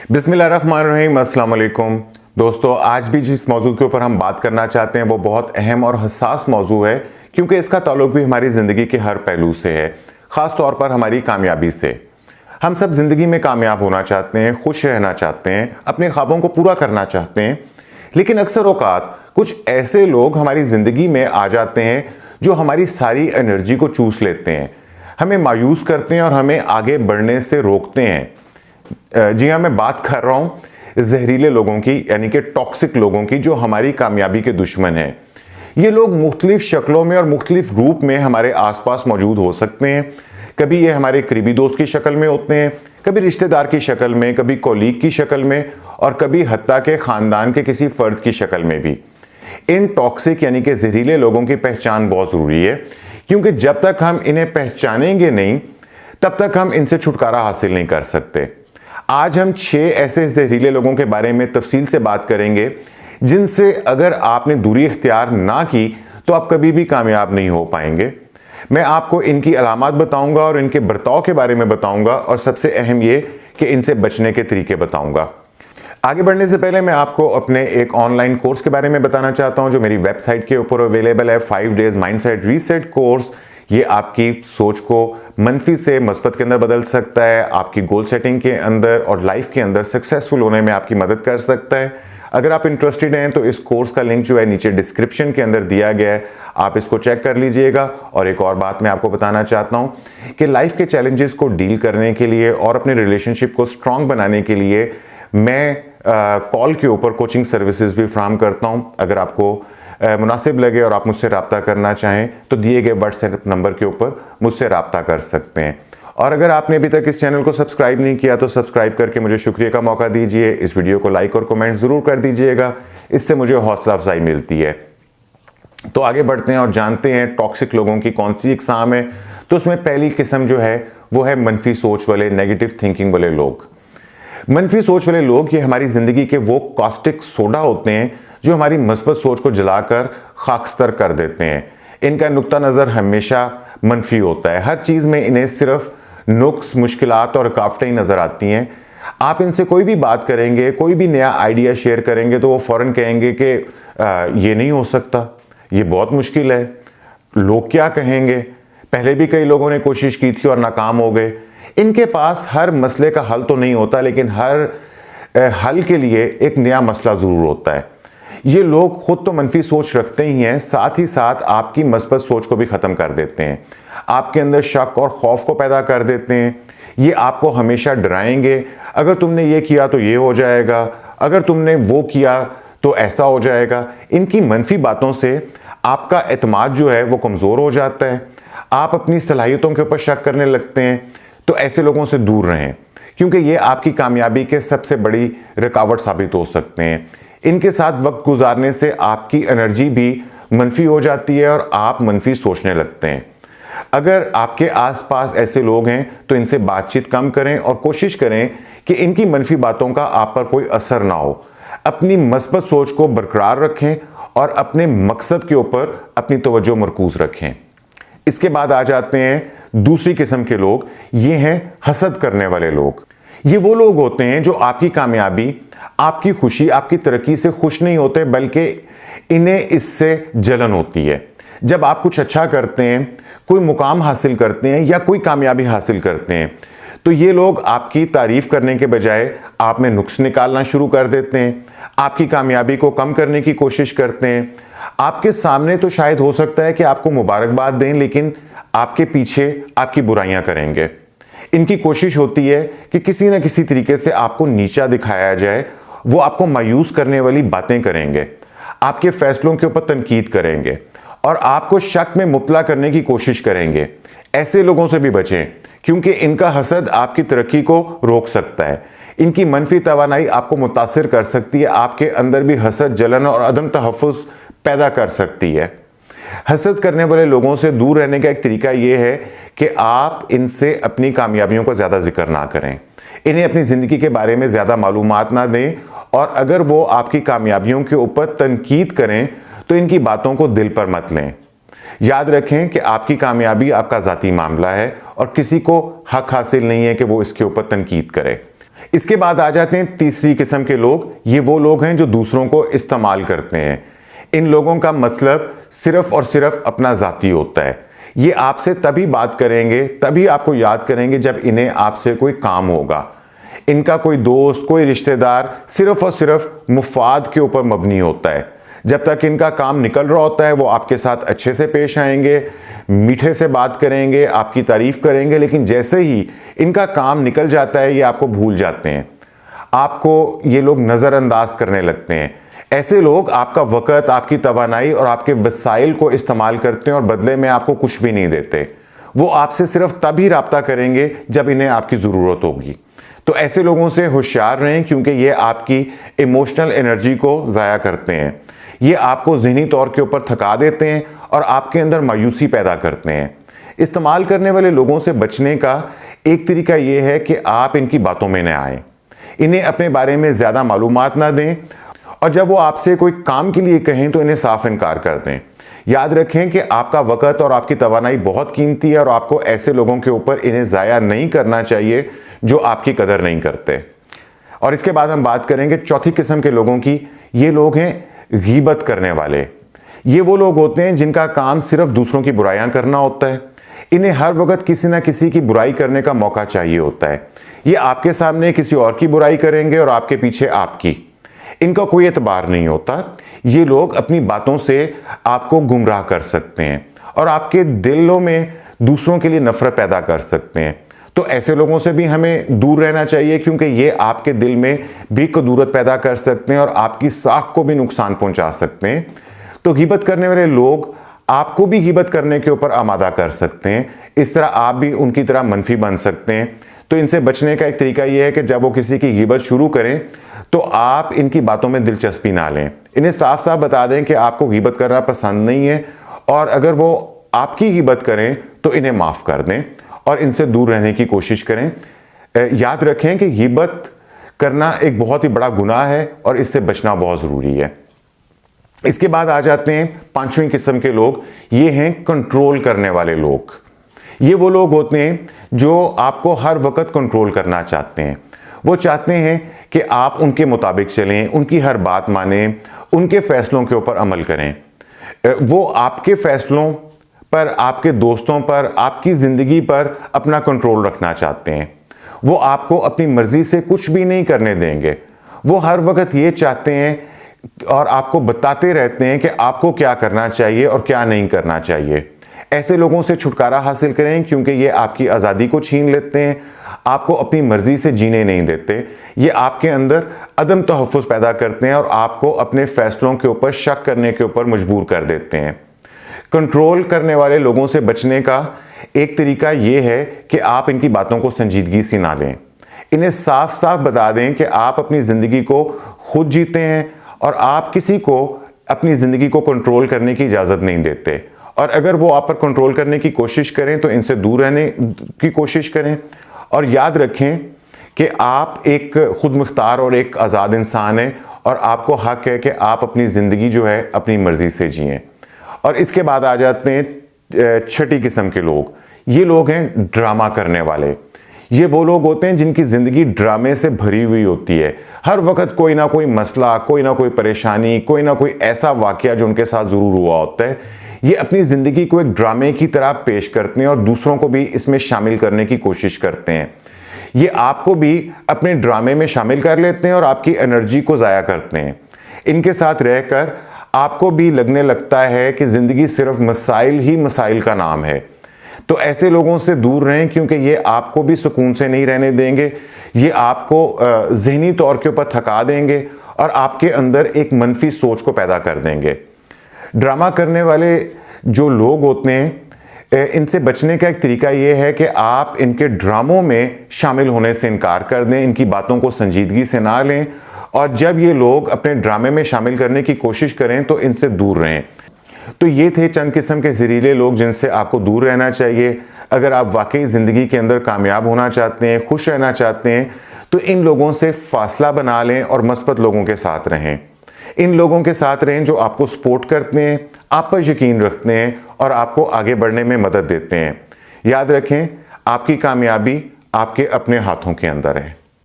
बिस्मिल्लाहिर्रहमानिर्रहीम, अस्सलाम वालेकुम। दोस्तों, आज भी जिस मौजू के ऊपर हम बात करना चाहते हैं वो बहुत अहम और हसास मौजू है, क्योंकि इसका ताल्लुक भी हमारी ज़िंदगी के हर पहलू से है, ख़ास तौर पर हमारी कामयाबी से। हम सब ज़िंदगी में कामयाब होना चाहते हैं, खुश रहना चाहते हैं, अपने ख्वाबों को पूरा करना चाहते हैं, लेकिन अक्सर औक़ात कुछ ऐसे लोग हमारी ज़िंदगी में आ जाते हैं जो हमारी सारी एनर्जी को चूस लेते हैं, हमें मायूस करते हैं और हमें आगे बढ़ने से रोकते हैं। जी हाँ, मैं बात कर रहा हूँ जहरीले लोगों की, यानी कि टॉक्सिक लोगों की, जो हमारी कामयाबी के दुश्मन हैं। ये लोग मुख्तलिफ शक्लों में और मुख्तलिफ रूप में हमारे आसपास मौजूद हो सकते हैं। कभी ये हमारे करीबी दोस्त की शक्ल में होते हैं, कभी रिश्तेदार की शक्ल में, कभी कॉलीग की शक्ल में, और कभी हत्ता के ख़ानदान के किसी फ़र्द की शक्ल में भी। इन टॉक्सिक यानी कि जहरीले लोगों की पहचान बहुत ज़रूरी है, क्योंकि जब तक हम इन्हें पहचानेंगे नहीं, तब तक हम इनसे छुटकारा हासिल नहीं कर सकते। आज हम 6 ऐसे जहरीले लोगों के बारे में तफसील से बात करेंगे, जिनसे अगर आपने दूरी इख्तियार ना की तो आप कभी भी कामयाब नहीं हो पाएंगे। मैं आपको इनकी अलामात बताऊंगा और इनके बर्ताव के बारे में बताऊंगा, और सबसे अहम ये कि इनसे बचने के तरीके बताऊंगा। आगे बढ़ने से पहले मैं आपको अपने एक ऑनलाइन कोर्स के बारे में बताना चाहता हूं, जो मेरी वेबसाइट के ऊपर अवेलेबल है। 5 डेज माइंडसेट रीसेट कोर्स। ये आपकी सोच को मनफी से मस्बत के अंदर बदल सकता है, आपकी गोल सेटिंग के अंदर और लाइफ के अंदर सक्सेसफुल होने में आपकी मदद कर सकता है। अगर आप इंटरेस्टेड हैं तो इस कोर्स का लिंक जो है नीचे डिस्क्रिप्शन के अंदर दिया गया है, आप इसको चेक कर लीजिएगा। और एक और बात मैं आपको बताना चाहता हूं कि लाइफ के चैलेंजेस को डील करने के लिए और अपने रिलेशनशिप को स्ट्रांग बनाने के लिए मैं कॉल के ऊपर कोचिंग सर्विसेज भी फ्राहम करता हूं। अगर आपको मुनासिब लगे और आप मुझसे रब्ता करना चाहें तो दिए गए व्हाट्सएप नंबर के ऊपर मुझसे रब्ता कर सकते हैं। और अगर आपने अभी तक इस चैनल को सब्सक्राइब नहीं किया तो सब्सक्राइब करके मुझे शुक्रिया का मौका दीजिए। इस वीडियो को लाइक और कमेंट ज़रूर कर दीजिएगा, इससे मुझे हौसला अफजाई मिलती है। तो आगे बढ़ते हैं और जानते हैं टॉक्सिक लोगों की कौन सी इकसाम है। तो उसमें पहली किस्म जो है वो है मनफी सोच वाले, नेगेटिव थिंकिंग वाले लोग। मनफी सोच वाले लोग ये हमारी ज़िंदगी के वो कॉस्टिक सोडा होते हैं जो हमारी मस्बत सोच को जलाकर खाकस्तर कर देते हैं। इनका नुक्ता नज़र हमेशा मनफी होता है। हर चीज़ में इन्हें सिर्फ नुक्स, मुश्किलात और रुकावटें ही नज़र आती हैं। आप इनसे कोई भी बात करेंगे, कोई भी नया आइडिया शेयर करेंगे तो वो फ़ौरन कहेंगे कि ये नहीं हो सकता, ये बहुत मुश्किल है, लोग क्या कहेंगे। पहले भी कई लोगों ने कोशिश की थी और नाकाम हो गए। इनके पास हर मसले का हल तो नहीं होता, लेकिन हर हल के लिए एक नया मसला ज़रूर होता है। ये लोग खुद तो मनफी सोच रखते ही हैं, साथ ही साथ आपकी मस्बत सोच को भी ख़त्म कर देते हैं। आपके अंदर शक और खौफ को पैदा कर देते हैं। ये आपको हमेशा डराएंगे, अगर तुमने ये किया तो ये हो जाएगा, अगर तुमने वो किया तो ऐसा हो जाएगा। इनकी मनफी बातों से आपका एतमाद जो है वो कमज़ोर हो जाता है, आप अपनी सलाहियतों के ऊपर शक करने लगते हैं। तो ऐसे लोगों से दूर रहें, क्योंकि ये आपकी कामयाबी के सबसे बड़ी रुकावट साबित हो सकते हैं। इनके साथ वक्त गुजारने से आपकी एनर्जी भी मनफी हो जाती है और आप मनफी सोचने लगते हैं। अगर आपके आसपास ऐसे लोग हैं तो इनसे बातचीत कम करें और कोशिश करें कि इनकी मनफी बातों का आप पर कोई असर ना हो। अपनी मस्बत सोच को बरकरार रखें और अपने मकसद के ऊपर अपनी तवज्जो मरकूज रखें। इसके बाद आ जाते हैं दूसरी किस्म के लोग। ये हैं हसद करने वाले लोग। ये वो लोग होते हैं जो आपकी कामयाबी, आपकी खुशी, आपकी तरक्की से खुश नहीं होते, बल्कि इन्हें इससे जलन होती है। जब आप कुछ अच्छा करते हैं, कोई मुकाम हासिल करते हैं या कोई कामयाबी हासिल करते हैं, तो ये लोग आपकी तारीफ करने के बजाय आप में नुक्स निकालना शुरू कर देते हैं, आपकी कामयाबी को कम करने की कोशिश करते हैं। आपके सामने तो शायद हो सकता है कि आपको मुबारकबाद दें, लेकिन आपके पीछे आपकी बुराइयां करेंगे। इनकी कोशिश होती है कि किसी न किसी तरीके से आपको नीचा दिखाया जाए। वो आपको मायूस करने वाली बातें करेंगे, आपके फैसलों के ऊपर तनकीद करेंगे और आपको शक में मुब्तला करने की कोशिश करेंगे। ऐसे लोगों से भी बचें, क्योंकि इनका हसद आपकी तरक्की को रोक सकता है। इनकी मनफी तवानाई आपको मुतासिर कर सकती है, आपके अंदर भी हसद, जलन और अदम तहफ़्फ़ुज़ पैदा कर सकती है। हसद करने वाले लोगों से दूर रहने का एक तरीका यह है कि आप इनसे अपनी कामयाबियों का ज़्यादा जिक्र ना करें, इन्हें अपनी ज़िंदगी के बारे में ज़्यादा मालूमात ना दें, और अगर वो आपकी कामयाबियों के ऊपर तनकीद करें तो इनकी बातों को दिल पर मत लें। याद रखें कि आपकी कामयाबी आपका ज़ाती मामला है और किसी को हक हासिल नहीं है कि वो इसके ऊपर तनकीद करे। इसके बाद आ जाते हैं तीसरी किस्म के लोग। ये वो लोग हैं जो दूसरों को इस्तेमाल करते हैं। इन लोगों का मतलब सिर्फ और सिर्फ अपना जाती होता है। ये आपसे तभी बात करेंगे, तभी आपको याद करेंगे जब इन्हें आपसे कोई काम होगा। इनका कोई दोस्त, कोई रिश्तेदार सिर्फ और सिर्फ मुफाद के ऊपर मबनी होता है। जब तक इनका काम निकल रहा होता है वो आपके साथ अच्छे से पेश आएंगे, मीठे से बात करेंगे, आपकी तारीफ करेंगे, लेकिन जैसे ही इनका काम निकल जाता है ये आपको भूल जाते हैं, आपको ये लोग नज़रअंदाज करने लगते हैं। ऐसे लोग आपका वक़्त, आपकी तवानाई और आपके वसाइल को इस्तेमाल करते हैं और बदले में आपको कुछ भी नहीं देते। वो आपसे सिर्फ तभी राब्ता करेंगे जब इन्हें आपकी ज़रूरत होगी। तो ऐसे लोगों से होशियार रहें, क्योंकि ये आपकी इमोशनल एनर्जी को ज़ाया करते हैं। ये आपको ज़हनी तौर के ऊपर थका देते हैं और आपके अंदर मायूसी पैदा करते हैं। इस्तेमाल करने वाले लोगों से बचने का एक तरीका ये है कि आप इनकी बातों में न आएँ, इन्हें अपने बारे में ज़्यादा मालूमात ना दें, और जब वो आपसे कोई काम के लिए कहें तो इन्हें साफ इनकार कर दें। याद रखें कि आपका वक़्त और आपकी तवानाई बहुत कीमती है और आपको ऐसे लोगों के ऊपर इन्हें ज़ाया नहीं करना चाहिए जो आपकी कदर नहीं करते। और इसके बाद हम बात करेंगे चौथी किस्म के लोगों की। ये लोग हैं गीबत करने वाले। ये वो लोग होते हैं जिनका काम सिर्फ दूसरों की बुराइयां करना होता है। इन्हें हर वक्त किसी ना किसी की बुराई करने का मौका चाहिए होता है। ये आपके सामने किसी और की बुराई करेंगे और आपके पीछे आपकी। इनका कोई एतबार नहीं होता। ये लोग अपनी बातों से आपको गुमराह कर सकते हैं और आपके दिलों में दूसरों के लिए नफरत पैदा कर सकते हैं। तो ऐसे लोगों से भी हमें दूर रहना चाहिए, क्योंकि ये आपके दिल में भी कदूरत पैदा कर सकते हैं और आपकी साख को भी नुकसान पहुंचा सकते हैं। तो गिबत करने वाले लोग आपको भी गिबत करने के ऊपर आमादा कर सकते हैं। इस तरह आप भी उनकी तरह मनफी बन सकते हैं। तो इनसे बचने का एक तरीका यह है कि जब वो किसी की गिबत शुरू करें तो आप इनकी बातों में दिलचस्पी ना लें। इन्हें साफ साफ बता दें कि आपको गिबत करना पसंद नहीं है, और अगर वो आपकी गिबत करें तो इन्हें माफ़ कर दें और इनसे दूर रहने की कोशिश करें। याद रखें कि गिबत करना एक बहुत ही बड़ा गुनाह है और इससे बचना बहुत ज़रूरी है। इसके बाद आ जाते हैं पांचवीं किस्म के लोग। ये हैं कंट्रोल करने वाले लोग। ये वो लोग होते हैं जो आपको हर वक्त कंट्रोल करना चाहते हैं। वो चाहते हैं कि आप उनके मुताबिक चलें, उनकी हर बात मानें, उनके फैसलों के ऊपर अमल करें। वो आपके फैसलों पर, आपके दोस्तों पर, आपकी ज़िंदगी पर अपना कंट्रोल रखना चाहते हैं। वो आपको अपनी मर्ज़ी से कुछ भी नहीं करने देंगे। वो हर वक्त ये चाहते हैं और आपको बताते रहते हैं कि आपको क्या करना चाहिए और क्या नहीं करना चाहिए। ऐसे लोगों से छुटकारा हासिल करें, क्योंकि ये आपकी आज़ादी को छीन लेते हैं, आपको अपनी मर्ज़ी से जीने नहीं देते। ये आपके अंदर अदम तहफ़्फ़ुज़ पैदा करते हैं और आपको अपने फ़ैसलों के ऊपर शक करने के ऊपर मजबूर कर देते हैं। कंट्रोल करने वाले लोगों से बचने का एक तरीका ये है कि आप इनकी बातों को संजीदगी से ना लें। इन्हें साफ साफ बता दें कि आप अपनी ज़िंदगी को खुद जीते हैं और आप किसी को अपनी ज़िंदगी को कंट्रोल करने की इजाज़त नहीं देते। और अगर वो आप पर कंट्रोल करने की कोशिश करें तो इनसे दूर रहने की कोशिश करें। और याद रखें कि आप एक खुद मुख्तार और एक आज़ाद इंसान हैं और आपको हक है कि आप अपनी ज़िंदगी जो है अपनी मर्ज़ी से जिएं। और इसके बाद आ जाते हैं छठी किस्म के लोग। ये लोग हैं ड्रामा करने वाले। ये वो लोग होते हैं जिनकी ज़िंदगी ड्रामे से भरी हुई होती है। हर वक्त कोई ना कोई मसला, कोई ना कोई परेशानी, कोई ना कोई ऐसा वाक़या जो उनके साथ ज़रूर हुआ होता है। ये अपनी ज़िंदगी को एक ड्रामे की तरह पेश करते हैं और दूसरों को भी इसमें शामिल करने की कोशिश करते हैं। ये आपको भी अपने ड्रामे में शामिल कर लेते हैं और आपकी एनर्जी को ज़ाया करते हैं। इनके साथ रहकर आपको भी लगने लगता है कि ज़िंदगी सिर्फ मसाइल ही मसाइल का नाम है। तो ऐसे लोगों से दूर रहें, क्योंकि ये आपको भी सुकून से नहीं रहने देंगे। ये आपको ज़हनी तौर के ऊपर थका देंगे और आपके अंदर एक मनफी सोच को पैदा कर देंगे। ड्रामा करने वाले जो लोग होते हैं, इनसे बचने का एक तरीका ये है कि आप इनके ड्रामों में शामिल होने से इनकार कर दें, इनकी बातों को संजीदगी से ना लें, और जब ये लोग अपने ड्रामे में शामिल करने की कोशिश करें तो इनसे दूर रहें। तो ये थे चंद किस्म के ज़हरीले लोग जिनसे आपको दूर रहना चाहिए। अगर आप वाकई ज़िंदगी के अंदर कामयाब होना चाहते हैं, खुश रहना चाहते हैं, तो इन लोगों से फासला बना लें और मस्बत लोगों के साथ रहें। इन लोगों के साथ रहें जो आपको सपोर्ट करते हैं, आप पर यकीन रखते हैं और आपको आगे बढ़ने में मदद देते हैं। याद रखें, आपकी कामयाबी आपके अपने हाथों के अंदर है।